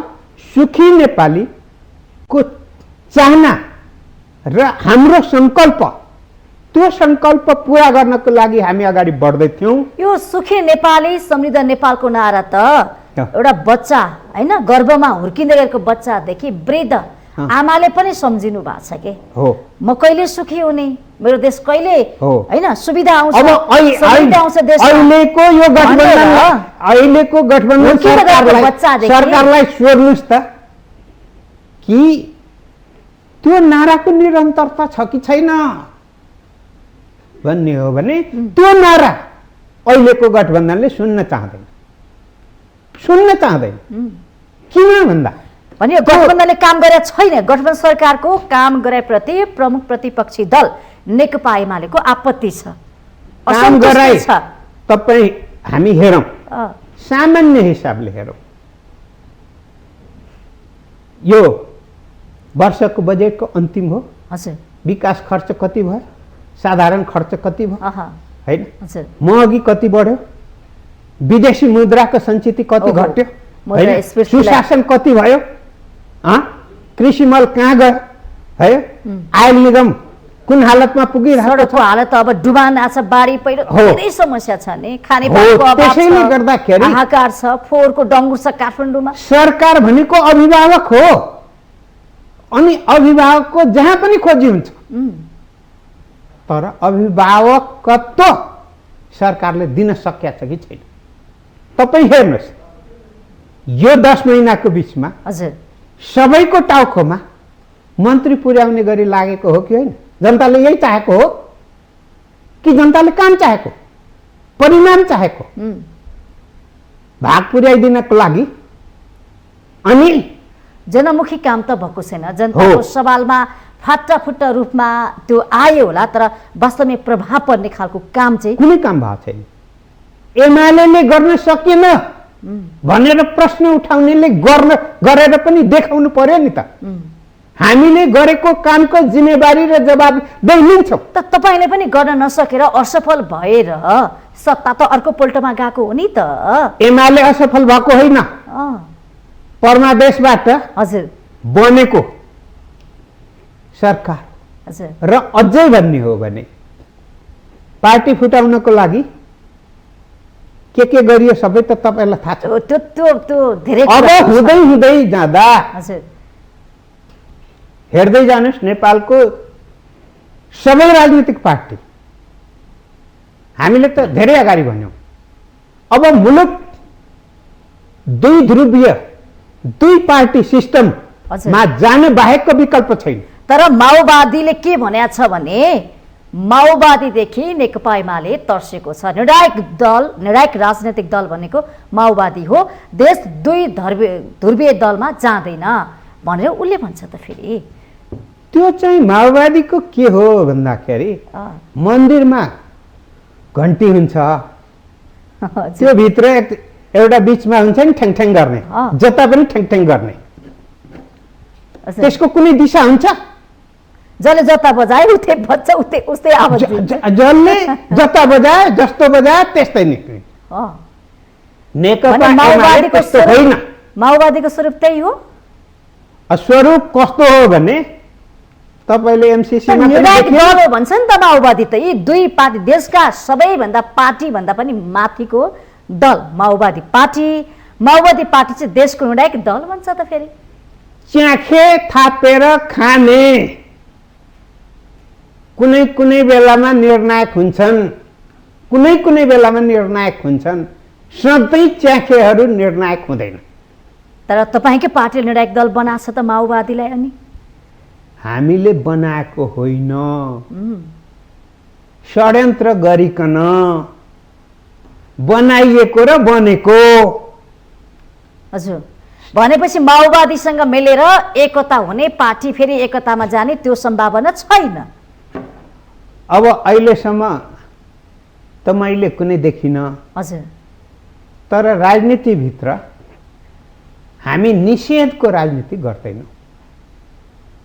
सुखी नेपालीको चाहना र हाम्रो सङ्कल्प, त्यो सङ्कल्प पुरा गर्नको लागि हामी अगाडि बढ्दै थियौँ। यो सुखी नेपाली, समृद्ध नेपालको नारा त एउटा बच्चा होइन, गर्भमा हुर्किँदै गरेको बच्चादेखि वृद्ध आमाले पनि सम्झिनु भएको छ के म कहिले सुखी हुने, मेरो देश कहिले होइन सुविधा आउँछ, अहिलेको गठबन्धन सरकारलाई सोध्नुहोस् त कि त्यो नाराको निरन्तरता छ कि छैन भन्ने हो भने त्यो नारा अहिलेको गठबन्धनले सुन्न चाहँदैन। किन भन्दा भने गठबन्धनले काम गरेको छैन। गठबन्धन सरकारको काम गरेप्रति प्रमुख प्रतिपक्षी दल नेकपा एमालेको आपत्ति छ, काम गराइ छ। तपाईँ हामी हेरौँ, सामान्य हिसाबले हेरौँ, यो वर्षको बजेटको अन्तिम हो। विकास खर्च कति भयो, साधारण खर्च कति भयो हैन, महँगी कति बढ्यो, विदेशी मुद्राको सञ्चित कति घट्यो, सुशासन कति भयो, कृषि मल कहाँ गयो है, आयल निगम कुन हालतमा पुगिरहेको सडकको हालत अब डुबान आछ, बाढी पहिरो हो। धेरै समस्या छ नि, खाने हो, पानीको अभाव त्यसैले छ, गर्दाखेरि हाहाकार छ, फोहोरको डङ्गुर छ काठमाडौँमा। सरकार भनेको अभिभावक हो, अनि अभिभावकको जहाँ पनि खोजी हुन्छ, तर अभिभावकत्व सरकारले दिन सकेको छ कि छैन? तपाईँ हेर्नुहोस्, यो 10 महिनाको बिचमा हजुर सबैको टाउकोमा मन्त्री पुर्याउने गरी लागेको हो कि होइन? जनताले यही चाहेको हो कि जनताले काम चाहेको, परिणाम चाहेको? भाग पुर्याइदिनको लागि अनि जनमुखी काम त भएको छैन, जनताको सवालमा फाटाफुट्टा रूपमा त्यो आयो होला, तर वास्तवमै प्रभाव पर्ने खालको काम चाहिँ कुनै काम भएको छैन। एमाले गर्न सकेन भनेर प्रश्न उठाउनेले गरेर पनि देखाउनु पर्यो नि त। हामीले गरेको कामको जिम्मेवारी र जवाबदेही लिन्छौँ। त तपाईँले पनि गर्न नसकेर असफल भएर सत्ता त अर्को पल्टमा गएको हो नि त। एमाले असफल भएको होइन, परमादेशबाट हजुर बनेको सरकार। हजुर र अझै भन्ने हो भने पार्टी फुटाउनको लागि के गरियो सबै त तपाईँलाई थाहा छ। त्यो धेरै अब हुँदै हुँदै जाँदा हजुर हेर्दै जानुहोस्, नेपालको सबै राजनीतिक पार्टी, हामीले त धेरै अगाडि भन्यौँ, अब मुलुक दुई ध्रुवीय, दुई पार्टी सिस्टममा जाने बाहेकको विकल्प छैन। तर माओवादीले के भनेको छ भने माओवादीदेखि नेकपा एमाले तर्सेको छ। निर्णायक राजनैतिक दल भनेको माओवादी हो, देश दुई ध्रुवीय दलमा जाँदैन भनेर उसले भन्छ। त फेरि त्यो चाहिँ माओवादीको के हो भन्दाखेरि मन्दिरमा घन्टी हुन्छ, त्यो भित्र एउटा बिचमा हुन्छ नि ठ्याङ गर्ने, जता पनि ठ्याङ गर्ने, त्यसको कुनै दिशा हुन्छ? जसले जता बजाए उतै बज्छ, उस्तै आवाज दिन्छ। जसले जता बजाए, जस्तो बजाए त्यस्तै निक्ल्यो। नेकपा एमाले त्यस्तो होइन। माओवादीको स्वरूप त्यही हो। स्वरूप कस्तो हो भने तपाईले एमसीसीमा निर्णायक दल हो भन्छ नि त माओवादी त। यी दुई पार्टी, देशका सबैभन्दा पार्टी भन्दा पनि माथिको दल माओवादी पार्टी चाहिँ देशको निर्णायक दल भन्छ त। फेरि च्याखे थापेर खाने कुनै बेलामा निर्णायक हुन्छन्, कुनै बेलामा निर्णायक हुन्छन्, सधैँ च्याखेहरू निर्णायक हुँदैन। तर तपाईँकै पार्टीले निर्णायक दल बनाएको छ त माओवादीलाई। अनि हामीले बनाएको होइन, षड्यन्त्र गरिकन बनाइएको र बनेको। हजुर भनेपछि माओवादीसँग मिलेर एकता हुने, पार्टी फेरि एकतामा जाने त्यो सम्भावना छैन। अब अहिलेसम्म त मैले कुनै देखिनँ। हजुर तर राजनीतिभित्र हामी निषेधको राजनीति गर्दैनौँ,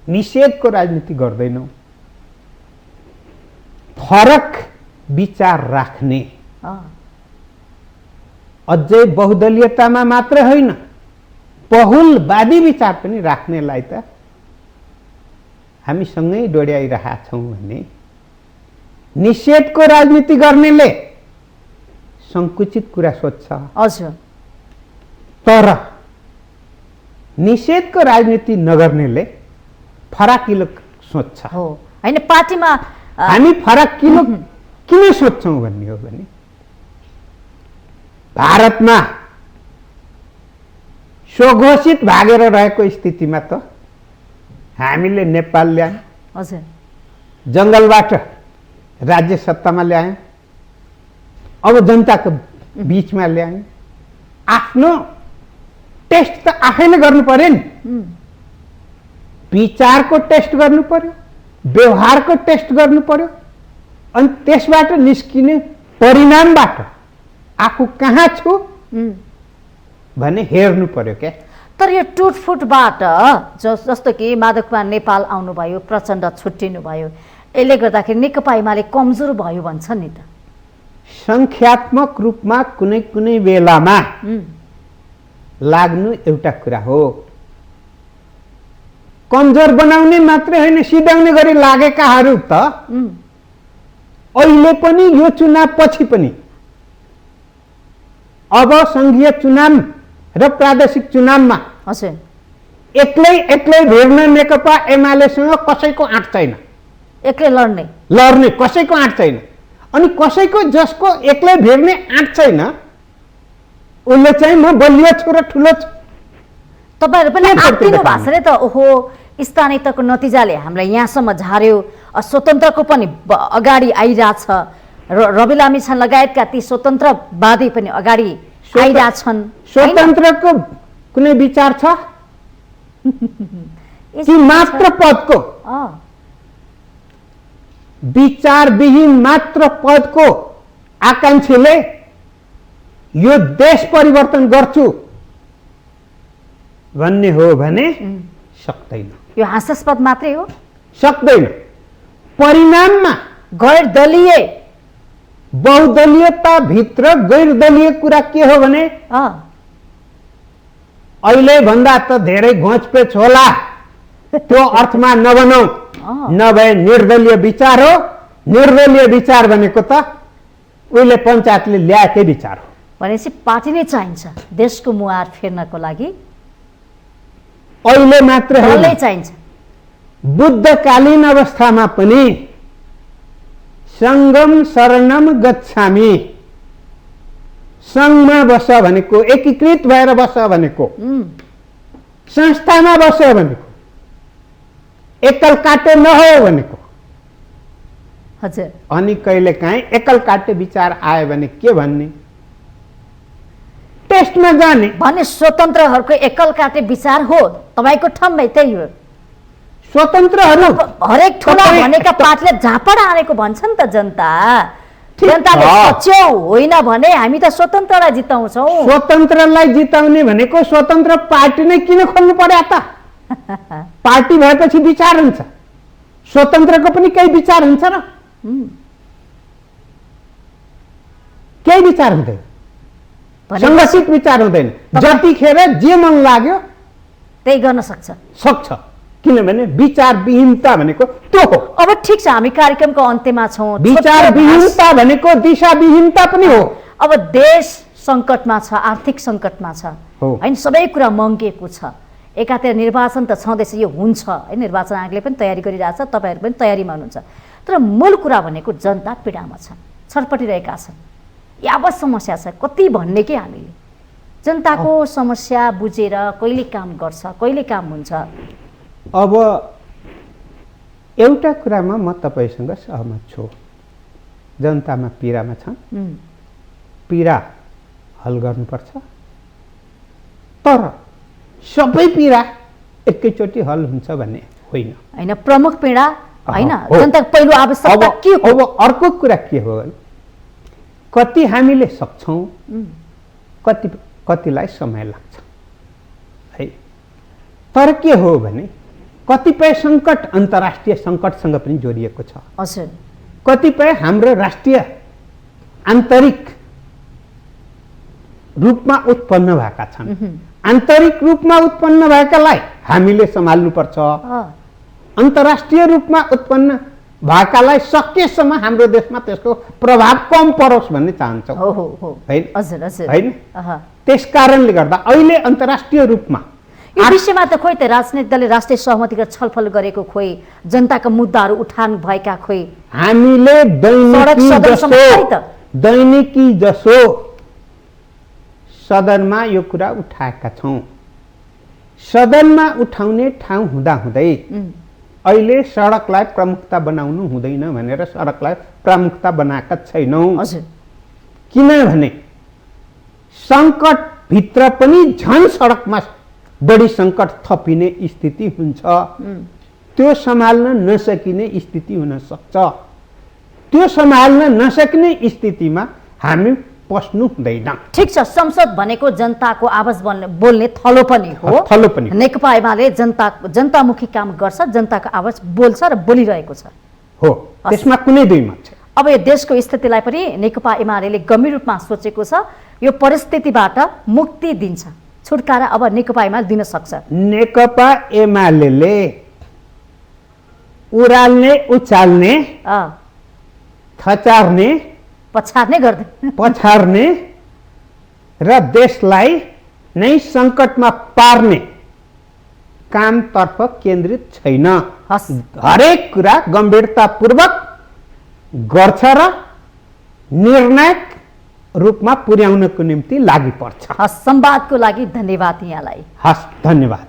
निषेधको राजनीति गर्दैनौँ। फरक विचार राख्ने, अझै बहुदलीयतामा मात्र होइन, बहुलवादी विचार पनि राख्नेलाई त हामी सँगै डोड्याइरहेका छौँ भने निषेधको राजनीति गर्नेले संकुचित कुरा सोध्छ। हजुर तर निषेधको राजनीति नगर्नेले फराकिलो सोध्छ। हो हैन? पार्टीमा हामी फराकिलो किन सोध्छौँ भन्ने हो भने भारतमा स्वघोषित भागेर रहेको स्थितिमा त हामीले नेपाल ल्यायौँ, हजुर जङ्गलबाट राज्य सत्तामा ल्यायौँ, अब जनताको बीचमा ल्यायौँ। आफ्नो टेस्ट त आफैले गर्नु पर्यो नि। विचारको टेस्ट गर्नु पर्यो, व्यवहारको टेस्ट गर्नु पर्यो, अनि त्यसबाट निस्किने परिणामबाट आफू कहाँ छु भने हेर्नु पर्यो क्या। तर यो टुटफुटबाट जस्तो कि माधव कुमार नेपाल आउनुभयो, प्रचण्ड छुट्टिनु भयो, यसले गर्दाखेरि नेकपा एमाले कमजोर भयो भन्छ नि त। संख्यात्मक रूपमा कुनै बेलामा लाग्नु एउटा कुरा हो, कमजोर बनाउने मात्रै होइन सिध्याउने गरी लागेकाहरू त अहिले पनि यो चुनाव पछि पनि अब संघीय चुनाव र प्रादेशिक चुनावमा हजुर एक्लै भिड्न नेकपा एमालेसँग कसैको आँट छैन। एक्लै लड्ने कसैको आँट छैन। अनि कसैको जसको एक्लै भिड्ने आँट छैन उसले चाहिँ म बलियो छु र ठुलो छु। तपाईहरु पनि आत्तिनु भएको छ नि त। ओहो स्थानीय तहको नतिजाले हामीलाई यहाँसम्म झार्यो, स्वतन्त्रको पनि अगाडि आइरहेछ, रवि लामिछाने लगायतका ती स्वतन्त्रवादी पनि अगाडि आइरहेछन्। स्वतन्त्रको कुनै विचार छ कि मात्र पदको विचारविहीन मात्र पदको आकांक्षीले यो देश परिवर्तन गर्छु भन्ने हो भने सक्दैन। यो हास्यास्पद मात्रै हो, सक्दैन। परिणाममा गैर दलीय बहुदलीयता भित्र गैर दलीय कुरा के हो भने अहिले भन्दा त धेरै घोचपेच होला, त्यो अर्थमा नबनाऊ। नभए निर्दलीय विचार हो। निर्दलीय विचार भनेको त उहिले पञ्चायतले ल्याएकै विचार हो। भनेपछि पार्टी नै चाहिन्छ देशको मुहार फेर्नको लागि। अहिले मात्र दलै चाहिन्छ। बुद्धकालीन अवस्थामा पनि संगम शरणम गच्छामि, संघमा बस भनेको, एकीकृत भएर बस भनेको, संस्थामा बस भनेको, एकल काटे नहो भनेको। हजुर। अनि कहिलेकाहीँ एकल काटे विचार आयो भने के भन्ने, टेस्टमा जाने भने स्वतन्त्रहरूको एकल काटे विचार हो। तपाईको ठम्मै त्यही हो। स्वतन्त्रहरू हरेक ठुला भनेका पार्टीले झापड हानेको भन्छ नि त जनता। जनताले सच्याउ होइन भने हामी त स्वतन्त्रलाई जिताउँछौ। स्वतन्त्रलाई जिताउने भनेको स्वतन्त्र पार्टी नै किन खोल्नु पर्यो त? पार्टी भएपछि विचार हुन्छ। स्वतन्त्रको पनि केही विचार हुन्छ र? केही विचार हुँदैन, संगठित विचार हुँदैन। जतिखेर जे मन लाग्यो त्यही गर्न सक्छ। किनभने विचारविहीनता भनेको त्यो हो। अब ठिक छ, हामी कार्यक्रमको अन्त्यमा छौँ। विचारविहीनता भनेको दिशाविहीनता पनि हो। अब देश सङ्कटमा छ, आर्थिक सङ्कटमा छ होइन, सबै कुरा मङ्गिएको छ। एकातिर निर्वाचन त छँदैछ, यो हुन्छ है, निर्वाचन आयोगले पनि तयारी गरिरहेछ, तपाईँहरू पनि तयारीमा हुनुहुन्छ। तर मूल कुरा भनेको जनता पीडामा छ, छटपटिरहेका छन्। यावत समस्या छ, कति भन्ने कि हामीले जनताको समस्या बुझेर कहिले काम गर्छ, कहिले काम हुन्छ। अब एउटा कुरामा म तपाईसँग सहमत छु, जनतामा पीडामा छन्, पीडा हल गर्नुपर्छ। तर सबै पीडा एकैचोटि हल हुन्छ भन्ने होइन। प्रमुख पीडा होइन, जनताको पहिलो आवश्यकता के हो? अब अर्को कुरा के हो भने कति हामीले सक्छौँ, कतिलाई समय लाग्छ है। तर के हो भने कतिपय सङ्कट अन्तर्राष्ट्रिय सङ्कटसँग पनि जोडिएको छ। हजुर। कतिपय हाम्रो राष्ट्रिय आन्तरिक रूपमा उत्पन्न भएका छन्। आन्तरिक रूपमा उत्पन्न भएकालाई हामीले सम्हाल्नुपर्छ। अन्तर्राष्ट्रिय रूपमा उत्पन्न भएकालाई सकेसम्म हाम्रो देशमा त्यसको प्रभाव कम परोस् भन्ने चाहन्छौँ होइन। त्यस कारणले गर्दा अहिले अन्तर्राष्ट्रिय रूपमा यो विषयमा त खोइ त राजनीतिक दलले राष्ट्रिय सहमतिको छलफल गरेको खोइ, जनताका मुद्दाहरू उठान भएका खोइ। हामीले दैनिकी जसो सदनमा यो कुरा उठाएका छौँ। सदनमा उठाउने ठाउँ हुँदाहुँदै अहिले सडकलाई प्रमुखता बनाउनु हुँदैन भनेर सडकलाई प्रमुखता बनाएका छैनौँ। किनभने सङ्कटभित्र पनि झन् सडकमा बढी सङ्कट थपिने स्थिति हुन्छ, त्यो सम्हाल्न नसकिने स्थिति हुन सक्छ। त्यो सम्हाल्न नसक्ने स्थितिमा हामी पस्नु हुँदैन। ठिक छ, संसद भनेको जनताको आवाज बोल्ने थलो पनि हो। थलो पनि। नेकपा एमाले जनतामुखी काम गर्छ, जनताको आवाज बोल्छ र बोलिरहेको छ हो, त्यसमा कुनै दुई मत छैन। अब यो देशको स्थितिलाई पनि नेकपा एमाले गम्भीर रूपमा सोचेको छ। यो परिस्थितिबाट मुक्ति दिन्छ, छुटकारा अब नेकपा एमाले दिन सक्छ। नेकपा एमाले उराल्ने उचाल्ने थचार्ने पछार्ने गर्दै पछार्ने र देशलाई नै सङ्कटमा पार्ने कामतर्फ केन्द्रित छैन। हस् हरेक कुरा गम्भीरतापूर्वक गर्छ र निर्णायक रूपमा पुर्याउनको निम्ति लागि पर्छ। हस् संवादको लागि धन्यवाद यहाँलाई। हस् धन्यवाद।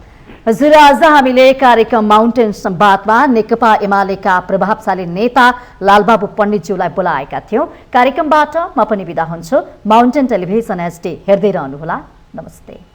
हजुर, आज हामीले कार्यक्रम माउन्टेन संवादमा नेकपा एमालेका प्रभावशाली नेता लालबाबु पण्डितज्यूलाई बोलाएका थियौं। कार्यक्रमबाट म पनि बिदा हुन्छु। माउन्टेन टेलिभिजन HD हेर्दै रहनुहोला। नमस्ते।